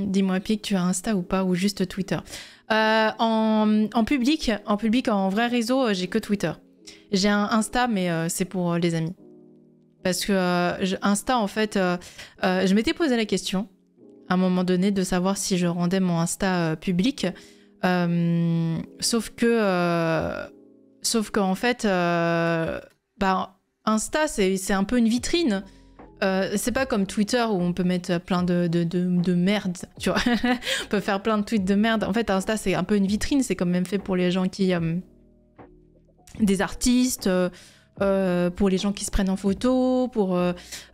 Dis-moi, Pic, tu as Insta ou pas, ou juste Twitter? En public, en vrai réseau, j'ai que Twitter. J'ai un Insta, mais c'est pour les amis. Parce que Insta, en fait, je m'étais posé la question, à un moment donné, de savoir si je rendais mon Insta public. Sauf qu'en fait, Insta, c'est un peu une vitrine. C'est pas comme Twitter où on peut mettre plein de merde, tu vois. On peut faire plein de tweets de merde. En fait, Insta, c'est un peu une vitrine. C'est quand même fait pour les gens qui... des artistes, pour les gens qui se prennent en photo, pour...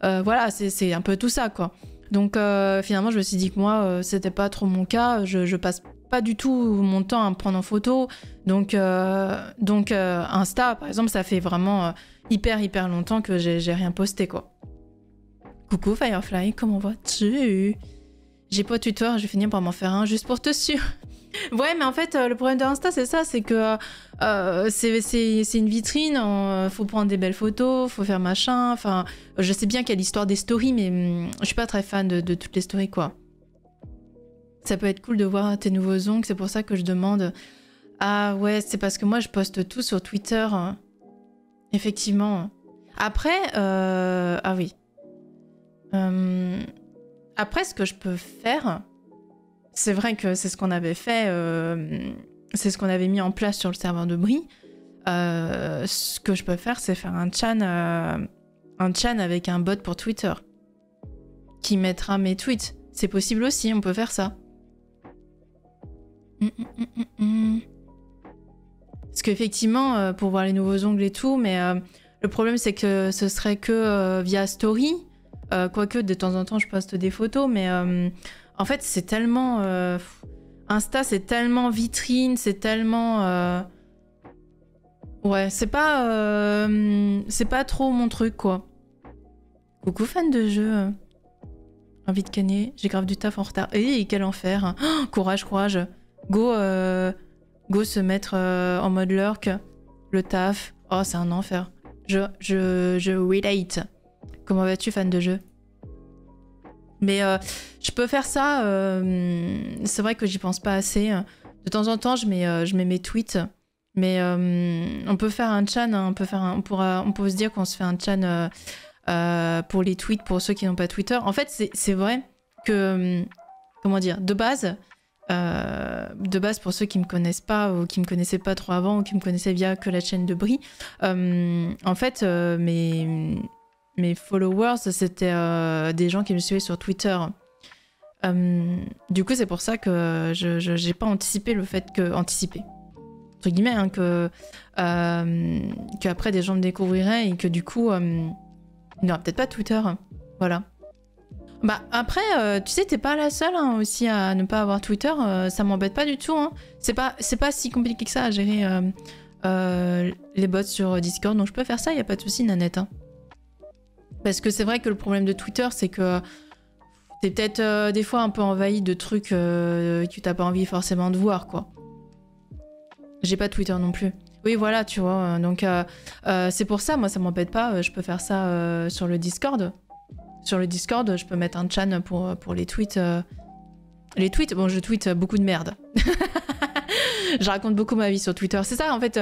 voilà, c'est un peu tout ça, quoi. Donc, finalement, je me suis dit que moi, c'était pas trop mon cas. Je passe pas du tout mon temps à me prendre en photo. Donc Insta, par exemple, ça fait vraiment hyper longtemps que j'ai rien posté, quoi. Coucou Firefly, comment vas-tu? J'ai pas Twitter, je vais finir par m'en faire un juste pour te suivre. Ouais, mais en fait, le problème de Insta, c'est ça, c'est que c'est une vitrine, faut prendre des belles photos, faut faire machin, enfin, je sais bien qu'il y a l'histoire des stories, mais je suis pas très fan de toutes les stories, quoi. Ça peut être cool de voir tes nouveaux ongles, c'est pour ça que je demande... Ah ouais, c'est parce que moi, je poste tout sur Twitter. Effectivement. Après, ah oui. Après, ce que je peux faire, c'est vrai que c'est ce qu'on avait fait, c'est ce qu'on avait mis en place sur le serveur de Brie. Ce que je peux faire, c'est faire un chan avec un bot pour Twitter qui mettra mes tweets. C'est possible aussi, on peut faire ça. Parce qu'effectivement, pour voir les nouveaux ongles et tout, mais le problème c'est que ce serait que via Story. Quoique de temps en temps je poste des photos, mais en fait c'est tellement... Insta c'est tellement vitrine, c'est tellement... Ouais, c'est pas trop mon truc, quoi. Coucou fan de jeu. Envie de canner, j'ai grave du taf en retard. Et quel enfer. Oh, courage. Go se mettre en mode lurk. Le taf. Oh, c'est un enfer. Je relate. Comment vas-tu, fan de jeu? Mais je peux faire ça. C'est vrai que j'y pense pas assez. De temps en temps, je mets mes tweets. Mais on peut faire un chan. Hein, on peut se dire qu'on se fait un chan pour les tweets, pour ceux qui n'ont pas Twitter. En fait, c'est vrai que... comment dire? De base, pour ceux qui me connaissent pas ou qui me connaissaient pas trop avant ou qui me connaissaient via que la chaîne de Brie, en fait, mes followers, c'était des gens qui me suivaient sur Twitter. Du coup, c'est pour ça que j'ai pas anticipé le fait que... Anticipé. Entre guillemets, hein, qu'après des gens me découvriraient et que du coup, il n'y aura peut-être pas Twitter. Voilà. Bah après, tu sais, t'es pas la seule hein, aussi à ne pas avoir Twitter. Ça m'embête pas du tout. Hein. C'est pas si compliqué que ça à gérer les bots sur Discord. Donc je peux faire ça, y a pas de souci, Nanette. Hein. Parce que c'est vrai que le problème de Twitter, c'est que t'es peut-être des fois un peu envahi de trucs que t'as pas envie forcément de voir, quoi. J'ai pas Twitter non plus. Oui, voilà, tu vois. Donc c'est pour ça, moi, ça m'embête pas. Je peux faire ça sur le Discord. Sur le Discord, je peux mettre un chan pour les tweets. Les tweets, bon, je tweete beaucoup de merde. Je raconte beaucoup ma vie sur Twitter. C'est ça, en fait,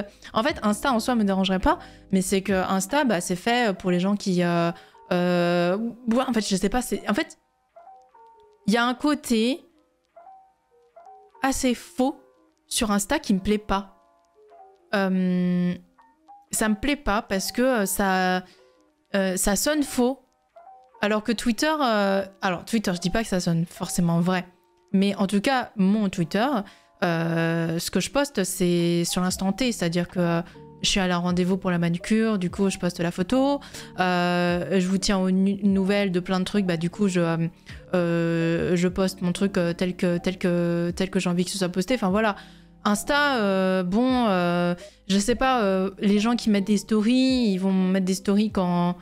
Insta en soi me dérangerait pas, mais c'est que Insta, bah, c'est fait pour les gens qui... ouais, en fait, je sais pas, en fait, il y a un côté assez faux sur Insta qui me plaît pas. Ça me plaît pas parce que ça sonne faux. Alors que Twitter... alors, Twitter, je dis pas que ça sonne forcément vrai. Mais en tout cas, mon Twitter, ce que je poste, c'est sur l'instant T. C'est-à-dire que je suis allée à un rendez-vous pour la manucure, du coup, je poste la photo. Je vous tiens aux nouvelles de plein de trucs. Bah, du coup, je poste mon truc tel que j'ai envie que ce soit posté. Enfin, voilà. Insta, bon, je sais pas, les gens qui mettent des stories, ils vont mettre des stories quand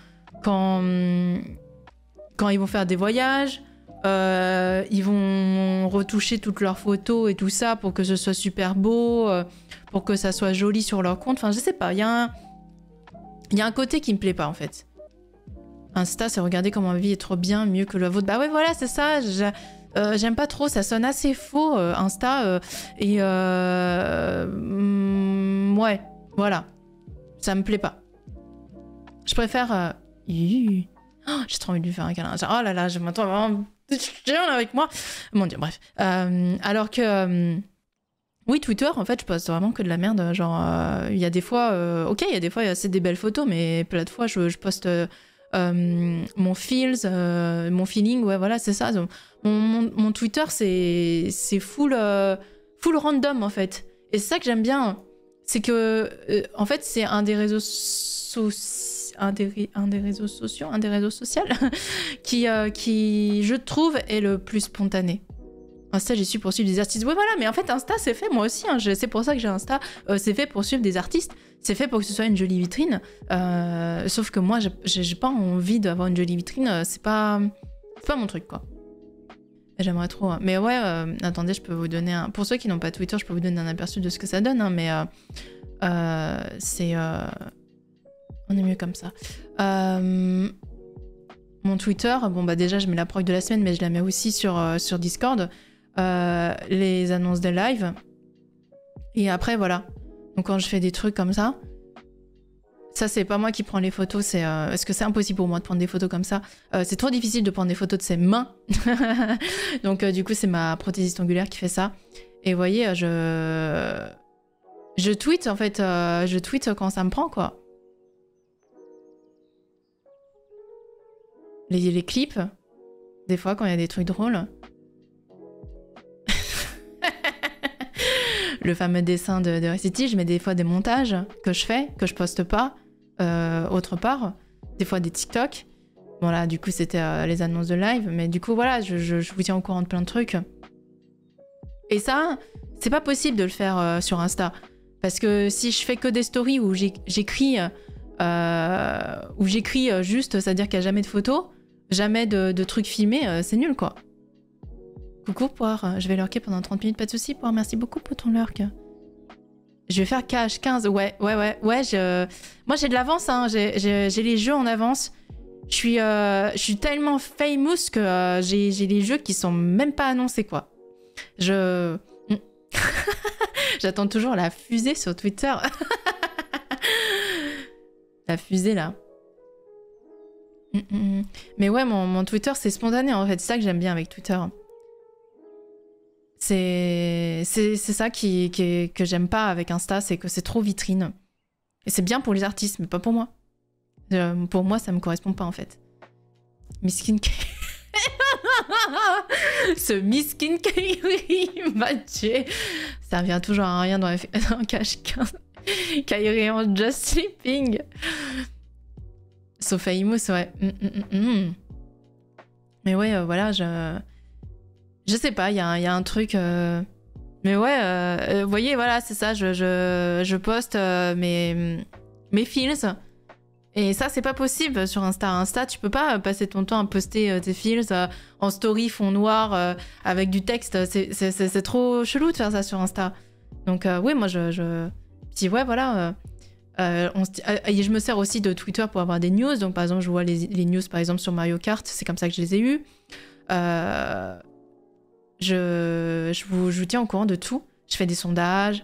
ils vont faire des voyages, ils vont retoucher toutes leurs photos et tout ça pour que ce soit super beau, pour que ça soit joli sur leur compte. Enfin, je sais pas, il y a un côté qui me plaît pas, en fait. Insta, c'est regarder comment ma vie est trop bien, mieux que la vôtre. Bah ouais, voilà, c'est ça. J'aime pas trop, ça sonne assez faux, Insta. Ouais, voilà. Ça me plaît pas. Je préfère... Oh, j'ai trop envie de lui faire un câlin. Oh là là, je m'entends vraiment avec moi. Mon Dieu, bref. Alors que... oui, Twitter, en fait, je poste vraiment que de la merde. Genre, il y a des fois... ok, il y a des fois, il y a assez des belles photos, mais plein de fois, je poste mon feels, mon feeling, ouais, voilà, c'est ça. Mon Twitter, c'est full random, en fait. Et c'est ça que j'aime bien. C'est que, en fait, c'est un des réseaux sociaux... un des réseaux sociaux qui, je trouve, est le plus spontané. Insta, j'ai su poursuivre des artistes. Ouais, voilà, mais en fait, Insta, c'est fait, moi aussi. Hein, c'est pour ça que j'ai Insta. C'est fait pour suivre des artistes. C'est fait pour que ce soit une jolie vitrine. Sauf que moi, j'ai pas envie d'avoir une jolie vitrine. C'est pas mon truc, quoi. J'aimerais trop. Hein. Mais ouais, attendez, je peux vous donner un... Pour ceux qui n'ont pas Twitter, je peux vous donner un aperçu de ce que ça donne. Hein, mais c'est... On est mieux comme ça. Mon Twitter, bon, bah déjà, je mets la prog de la semaine, mais je la mets aussi sur Discord. Les annonces des lives. Et après, voilà. Donc quand je fais des trucs comme ça, c'est pas moi qui prends les photos, c'est parce que c'est impossible pour moi de prendre des photos comme ça. C'est trop difficile de prendre des photos de ses mains. Donc du coup, c'est ma prothésiste angulaire qui fait ça. Et vous voyez, je tweete en fait, je tweete quand ça me prend, quoi. Les clips, des fois quand il y a des trucs drôles. Le fameux dessin de Recity, je mets des fois des montages que je fais, que je poste pas autre part. Des fois des TikTok. Bon là, du coup, c'était les annonces de live. Mais du coup, voilà, je vous tiens au courant de plein de trucs. Et ça, c'est pas possible de le faire sur Insta. Parce que si je fais que des stories où j'écris juste, c'est-à-dire qu'il n'y a jamais de photos, jamais de trucs filmés, c'est nul, quoi. Coucou, Poire. Je vais lurker pendant 30 minutes, pas de soucis, Poire. Merci beaucoup pour ton lurk. Je vais faire KH15. Ouais. Moi, j'ai de l'avance, hein. J'ai les jeux en avance. Je suis tellement famous que j'ai les jeux qui sont même pas annoncés, quoi. J'attends toujours la fusée sur Twitter. La fusée, là. Mais ouais, mon Twitter, c'est spontané, en fait. C'est ça que j'aime bien avec Twitter. C'est ça que j'aime pas avec Insta, c'est que c'est trop vitrine. Et c'est bien pour les artistes, mais pas pour moi. Pour moi, ça me correspond pas, en fait. Miskin ce Miskin Kairi m'a tué. Ça revient toujours à rien dans KH15. Kairi en Just Sleeping. Sauf Famous, ouais. Mais ouais, voilà, je sais pas, il y a un truc... Mais ouais, vous voyez, voilà, c'est ça, je poste mes feels. Et ça, c'est pas possible sur Insta. Insta, tu peux pas passer ton temps à poster tes feels en story fond noir avec du texte. C'est trop chelou de faire ça sur Insta. Donc oui, moi, Puis ouais, voilà... je me sers aussi de Twitter pour avoir des news. Donc par exemple, je vois les news par exemple sur Mario Kart. C'est comme ça que je les ai eues. Je vous tiens au courant de tout. Je fais des sondages.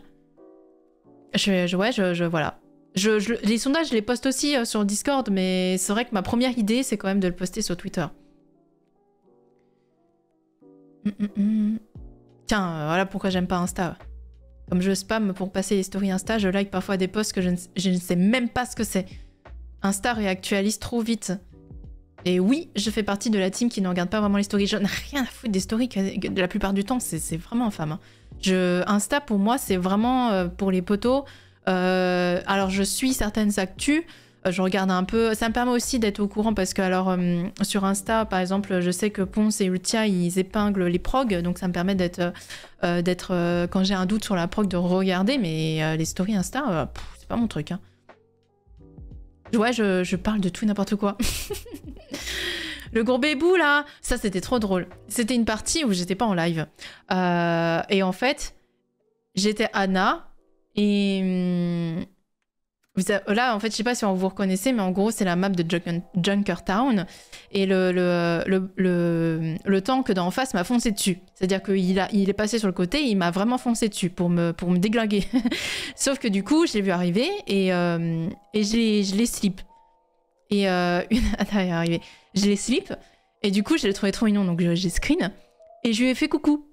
Voilà. Les sondages, je les poste aussi sur Discord, mais c'est vrai que ma première idée, c'est quand même de le poster sur Twitter. Tiens, voilà pourquoi j'aime pas Insta. Comme je spam pour passer les stories Insta, je like parfois des posts que je ne sais même pas ce que c'est. Insta réactualise trop vite. Et oui, je fais partie de la team qui ne regarde pas vraiment les stories. Je n'ai rien à foutre des stories de la plupart du temps. C'est vraiment infâme. Hein. Insta, pour moi, c'est vraiment pour les potos. Alors, je suis certaines actus. Je regarde un peu. Ça me permet aussi d'être au courant parce que, alors, sur Insta, par exemple, je sais que Ponce et Ultia, ils épinglent les progs. Donc, ça me permet d'être quand j'ai un doute sur la prog, de regarder. Mais les stories Insta, c'est pas mon truc. Hein. Ouais, je parle de tout et n'importe quoi. Le gros bébou, là, ça, c'était trop drôle. C'était une partie où j'étais pas en live. Et en fait, j'étais Anna et Là, en fait, je sais pas si vous reconnaissez, mais en gros, c'est la map de Junkertown. Et le tank d'en face m'a foncé dessus. C'est-à-dire qu'il est passé sur le côté et il m'a vraiment foncé dessus pour me déglinguer. Sauf que du coup, je l'ai vu arriver et je l'ai slip. Et attends, il est arrivé. Je l'ai slip et du coup, je l'ai trouvé trop mignon, donc j'ai screen. Et je lui ai fait coucou.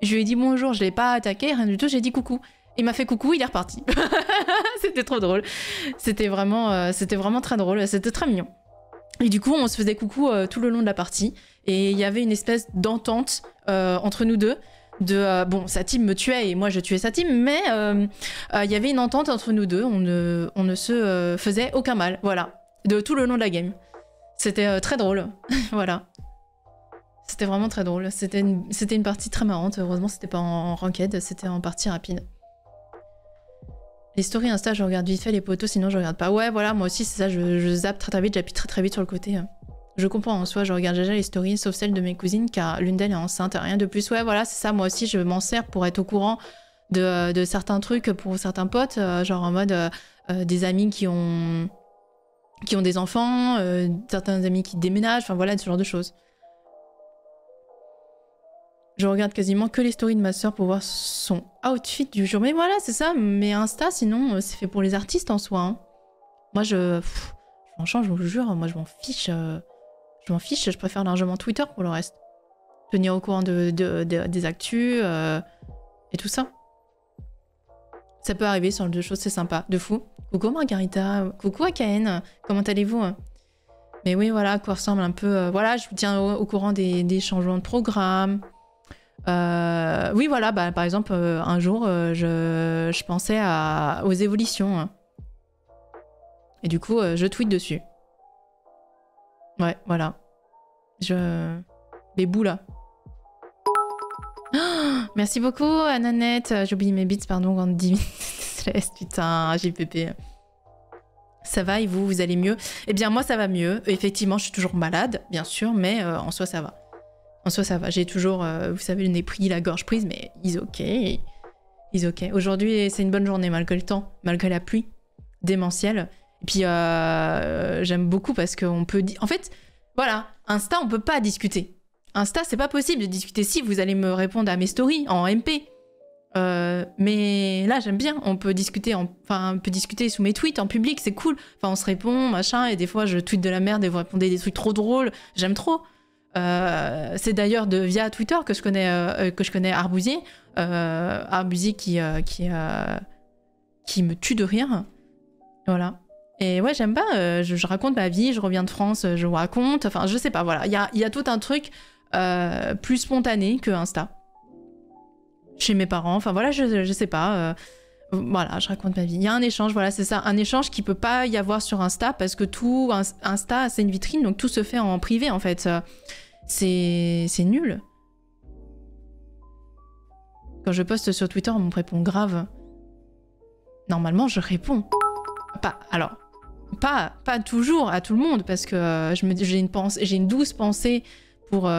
Je lui ai dit bonjour, je l'ai pas attaqué, rien du tout, j'ai dit coucou. Il m'a fait coucou, il est reparti. C'était trop drôle. C'était vraiment très drôle, c'était très mignon. Et du coup, on se faisait coucou tout le long de la partie. Et il y avait une espèce d'entente entre nous deux. Bon, sa team me tuait et moi je tuais sa team, mais il y avait une entente entre nous deux. On ne se faisait aucun mal, voilà. De tout le long de la game. C'était très drôle, voilà. C'était vraiment très drôle. C'était une partie très marrante. Heureusement, c'était pas en ranked, c'était en partie rapide. Les stories Insta, je regarde vite fait les potos, sinon je regarde pas. Ouais, voilà, moi aussi, c'est ça, je zappe très vite, j'appuie très vite sur le côté. Je comprends en soi, je regarde déjà les stories, sauf celles de mes cousines, car l'une d'elles est enceinte, rien de plus. Ouais, voilà, c'est ça, moi aussi, je m'en sers pour être au courant de certains trucs pour certains potes, genre en mode des amis qui ont des enfants, certains amis qui déménagent, enfin voilà, ce genre de choses. Je regarde quasiment que les stories de ma soeur pour voir son outfit du jour. Mais voilà, c'est ça. Mais Insta, sinon, c'est fait pour les artistes en soi. Hein. Moi, franchement, je vous jure, moi, je m'en fiche. Je m'en fiche. Je préfère largement Twitter pour le reste. Tenir au courant des actus et tout ça. Ça peut arriver, ce genre de choses, c'est sympa. De fou. Coucou Margarita. Coucou AKN. Comment allez-vous? Mais oui, voilà, à quoi ressemble un peu... voilà, je vous tiens au courant des changements de programme. Oui, voilà, bah, par exemple, un jour, je pensais aux évolutions. Hein. Et du coup, je tweete dessus. Ouais, voilà. Les bouts, là. Oh, merci beaucoup, Ananette. J'oublie mes bits, pardon, quand 10 minutes. Putain, JPP. Ça va et vous, vous allez mieux? Eh bien, moi, ça va mieux. Effectivement, je suis toujours malade, bien sûr, mais en soi, ça va. En soi, ça va. J'ai toujours, vous savez, le nez pris, la gorge prise, mais is ok. Is ok. Aujourd'hui, c'est une bonne journée, malgré le temps, malgré la pluie démentielle. Et puis, j'aime beaucoup parce qu'on peut... En fait, voilà, Insta, on peut pas discuter. Insta, c'est pas possible de discuter. Si, vous allez me répondre à mes stories en MP. Mais là, j'aime bien. On peut discuter, on peut discuter sous mes tweets en public, c'est cool. Enfin, on se répond, machin, et des fois, je tweete de la merde et vous répondez des trucs trop drôles. J'aime trop. C'est d'ailleurs via Twitter que je connais Arbousier. Arbousier qui me tue de rire. Voilà. Et ouais, j'aime pas. Je raconte ma vie, je reviens de France, je vous raconte. Enfin, je sais pas, voilà. Il y a tout un truc plus spontané que Insta. Chez mes parents, enfin voilà, je sais pas. Voilà, je raconte ma vie. Il y a un échange, voilà, c'est ça. Un échange qui peut pas y avoir sur Insta parce que tout, Insta, c'est une vitrine, donc tout se fait en privé, en fait. C'est nul. Quand je poste sur Twitter, on me répond grave. Normalement, je réponds. Pas toujours à tout le monde, parce que j'ai une douce pensée pour...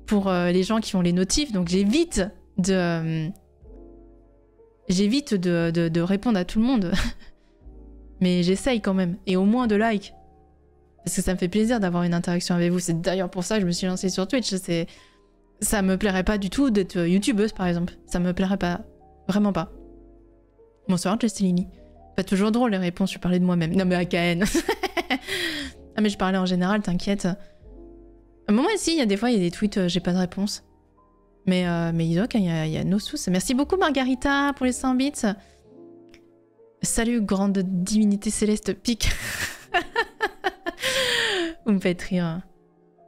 pour les gens qui ont les notifs, donc j'évite de répondre à tout le monde. Mais j'essaye quand même, et au moins de likes. Parce que ça me fait plaisir d'avoir une interaction avec vous. C'est d'ailleurs pour ça que je me suis lancée sur Twitch. Ça me plairait pas du tout d'être youtubeuse, par exemple. Ça me plairait pas. Vraiment pas. Bonsoir, Justilini. Pas toujours drôle les réponses, je parlais de moi-même. Non mais AKN. Ah mais je parlais en général, t'inquiète. Moi aussi, il y a des fois, il y a des tweets, j'ai pas de réponse. Mais Isaac, il y a nos sous. Merci beaucoup, Margarita, pour les 100 bits. Salut, grande divinité céleste pique. Vous me faites rire.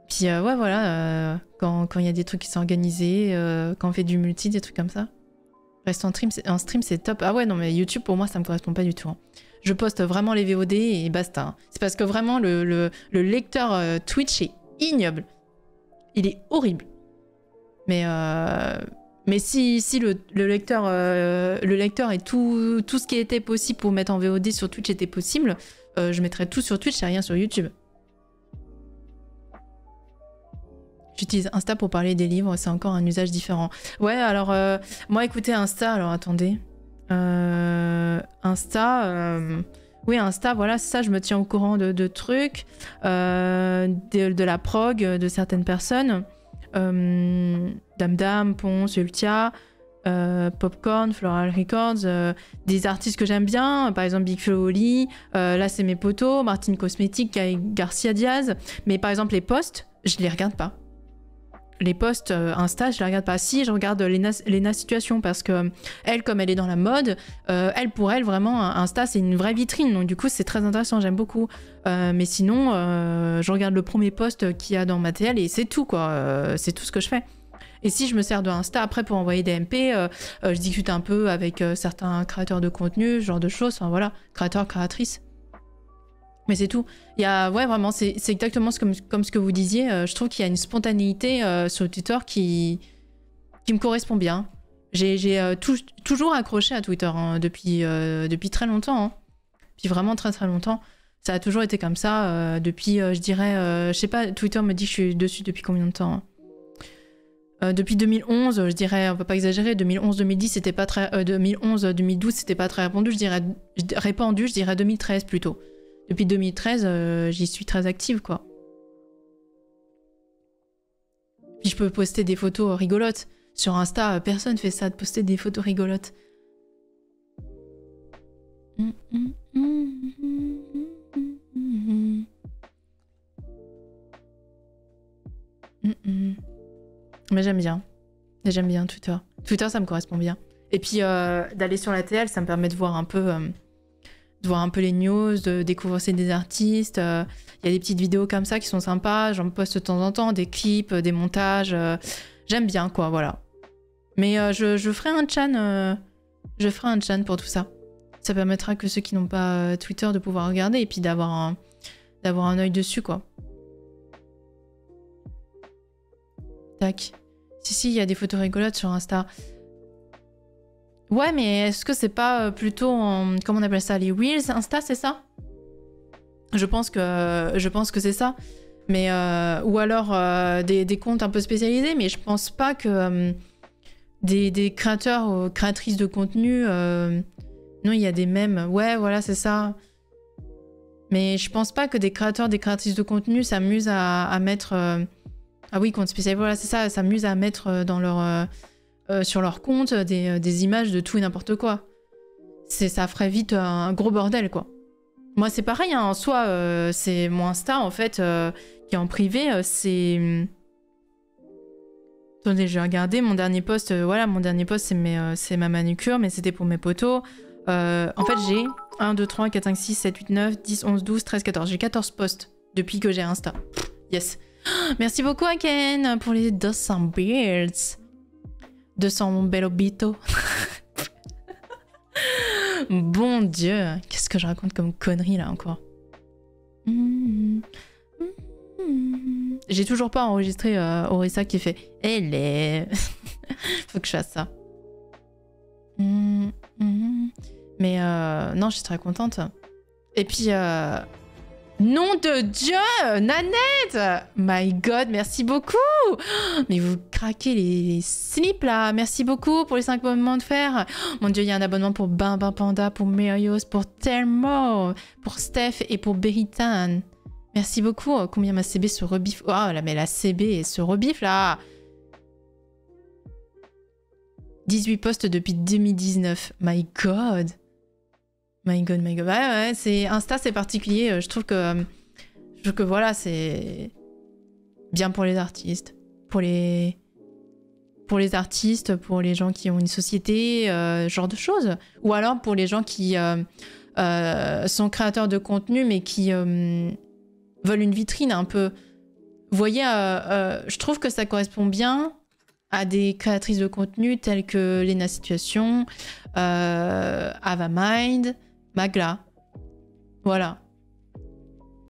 Puis ouais, voilà, quand il y a des trucs qui sont organisés, quand on fait du multi, des trucs comme ça. Reste en stream, c'est top. Ah ouais, non, mais YouTube, pour moi, ça me correspond pas du tout. Hein. Je poste vraiment les VOD et basta. Hein. C'est parce que vraiment, le lecteur Twitch est ignoble. Il est horrible. Mais si le lecteur et tout ce qui était possible pour mettre en VOD sur Twitch était possible, je mettrais tout sur Twitch et rien sur YouTube. J'utilise Insta pour parler des livres, c'est encore un usage différent. Ouais, alors, moi, écoutez, Insta, alors attendez. Insta, oui, Insta, voilà, c'est ça, je me tiens au courant de trucs, de la prog de certaines personnes. Dame, Ponce, Ultia, Popcorn, Floral Records, des artistes que j'aime bien, par exemple Big Flo Oli, là c'est mes potos, Martine Cosmétique, Garcia Diaz, mais par exemple les posts, je les regarde pas. Les posts Insta, je les regarde pas. Si, je regarde Lena Situation parce que elle, comme elle est dans la mode, pour elle, vraiment, Insta, c'est une vraie vitrine. Donc, du coup, c'est très intéressant, j'aime beaucoup. Mais sinon, je regarde le premier post qu'il y a dans ma TL et c'est tout, quoi. C'est tout ce que je fais. Et si je me sers de Insta après pour envoyer des MP, je discute un peu avec certains créateurs de contenu, ce genre de choses. Enfin, voilà, créateurs, créatrices. Mais c'est tout. Il y a, ouais, vraiment, c'est exactement comme ce que vous disiez. Je trouve qu'il y a une spontanéité sur Twitter qui me correspond bien. J'ai toujours accroché à Twitter hein, depuis très longtemps. Hein. Depuis vraiment très très longtemps. Ça a toujours été comme ça. Depuis, je dirais, je sais pas, Twitter me dit que je suis dessus depuis combien de temps hein. Depuis 2011, je dirais, on peut pas exagérer, 2011-2010, c'était pas très... 2011-2012, c'était pas très répandu, je dirais 2013 plutôt. Depuis 2013, j'y suis très active, quoi. Puis je peux poster des photos rigolotes. Sur Insta, personne fait ça, de poster des photos rigolotes. Mais j'aime bien. J'aime bien Twitter. Twitter, ça me correspond bien. Et puis, d'aller sur la TL, ça me permet de voir un peu... de voir un peu les news, de découvrir aussi des artistes. Il y a des petites vidéos comme ça qui sont sympas. J'en poste de temps en temps, des clips, des montages. J'aime bien, quoi, voilà. Mais je ferai un chan. Je ferai un chan pour tout ça. Ça permettra que ceux qui n'ont pas Twitter de pouvoir regarder et puis d'avoir un œil dessus, quoi. Tac. Si, il y a des photos rigolotes sur Insta. Ouais, mais est-ce que c'est pas plutôt comment on appelle ça, les Reels Insta, c'est ça? Je pense que c'est ça. Mais ou alors des comptes un peu spécialisés, mais je pense pas que des créateurs ou créatrices de contenu. Non, il y a des mèmes. Ouais, voilà, c'est ça. Mais je pense pas que des créateurs, des créatrices de contenu s'amusent à mettre. Ah oui, compte spécialisé. Voilà, c'est ça. S'amusent à mettre dans leur sur leur compte des images de tout et n'importe quoi. Ça ferait vite un gros bordel, quoi. Moi, c'est pareil, hein, en soi, c'est mon Insta, en fait, qui est en privé, c'est... Attendez, je vais regarder mon dernier post. Voilà, mon dernier post, c'est ma manucure, mais c'était pour mes potos. En fait, j'ai 1, 2, 3, 4, 5, 6, 7, 8, 9, 10, 11, 12, 13, 14. J'ai 14 posts depuis que j'ai Insta. Yes. Merci beaucoup, Aken, pour les 200 beards. 200 belobito. Bon Dieu, qu'est-ce que je raconte comme connerie là encore. J'ai toujours pas enregistré Orissa qui fait elle est. Faut que je fasse ça. Mais non, je suis très contente. Et puis nom de Dieu, Nanette! My God, merci beaucoup! Mais vous craquez les slips là. Merci beaucoup pour les 5 moments de fer. Mon Dieu, il y a un abonnement pour Bimba Panda, pour Merios, pour Telmo, pour Steph et pour Beritan. Merci beaucoup. Combien ma CB se rebiffe? Oh là, mais la CB se rebiffe là. 18 posts depuis 2019. My God. My God, my God. Ouais, c'est Insta, c'est particulier. Je trouve que voilà, c'est bien pour les artistes, pour les artistes, pour les gens qui ont une société, genre de choses. Ou alors pour les gens qui sont créateurs de contenu, mais qui veulent une vitrine un peu. Vous voyez, je trouve que ça correspond bien à des créatrices de contenu telles que Lena Situation, Ava Mind, Magla. Voilà.